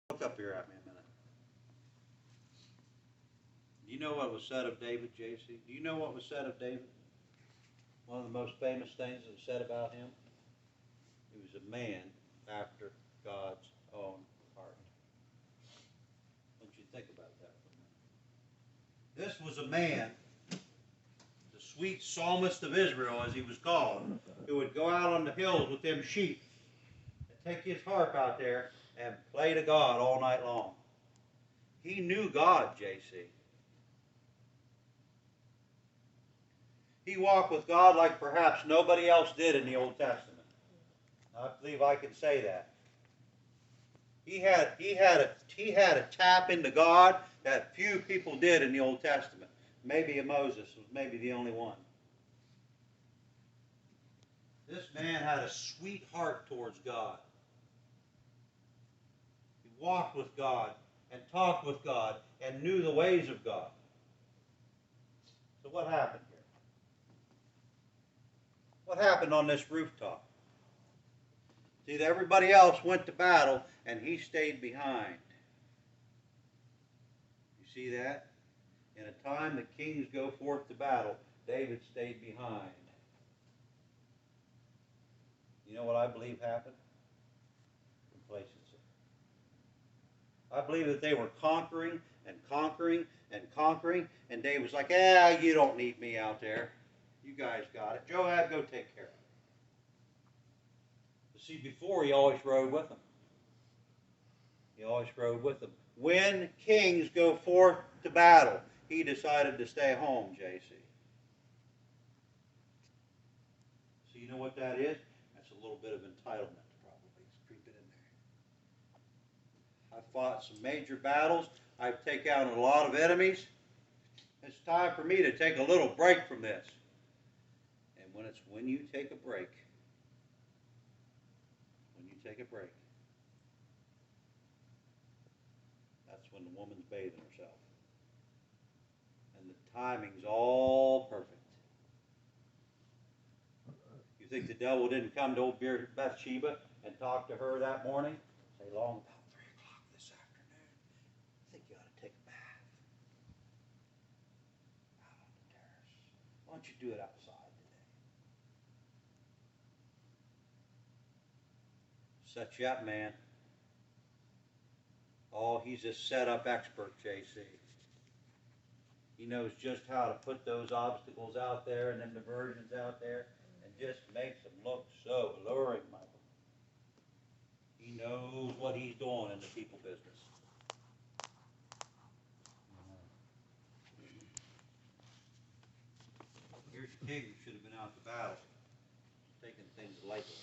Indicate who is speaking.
Speaker 1: Look up here at me a minute. Do you know what was said of David, J.C.? Do you know what was said of David? One of the most famous things that was said about him? He was a man after God's own heart. Don't you think about that for a minute? This was a man, the sweet psalmist of Israel, as he was called, who would go out on the hills with them sheep and take his harp out there and play to God all night long. He knew God, J.C. He walked with God like perhaps nobody else did in the Old Testament. I believe I can say that. He had a tap into God that few people did in the Old Testament. Maybe Moses was maybe the only one. This man had a sweet heart towards God. He walked with God and talked with God and knew the ways of God. So what happened here? What happened on this rooftop? See, everybody else went to battle and he stayed behind. You see that? In a time the kings go forth to battle, David stayed behind. You know what I believe happened? Complacency. I believe that they were conquering and conquering and conquering, and David was like, you don't need me out there. You guys got it. Joab, go take care of it. But see, before he always rode with them. He always rode with them. When kings go forth to battle, he decided to stay home, J.C. So you know what that is? That's a little bit of entitlement, probably. It's creeping in there. I've fought some major battles. I've taken out a lot of enemies. It's time for me to take a little break from this. And when you take a break, that's when the woman's bathing herself. And the timing's all perfect. You think the devil didn't come to old Bathsheba and talk to her that morning? Say, long about 3 o'clock this afternoon, I think you ought to take a bath out on the terrace. Why don't you do it outside today? Set you up, man. Oh, he's a setup expert, J.C. He knows just how to put those obstacles out there and them diversions out there and just makes them look so alluring, Michael. He knows what he's doing in the people business. Here's a king who should have been out to battle, taking things lightly.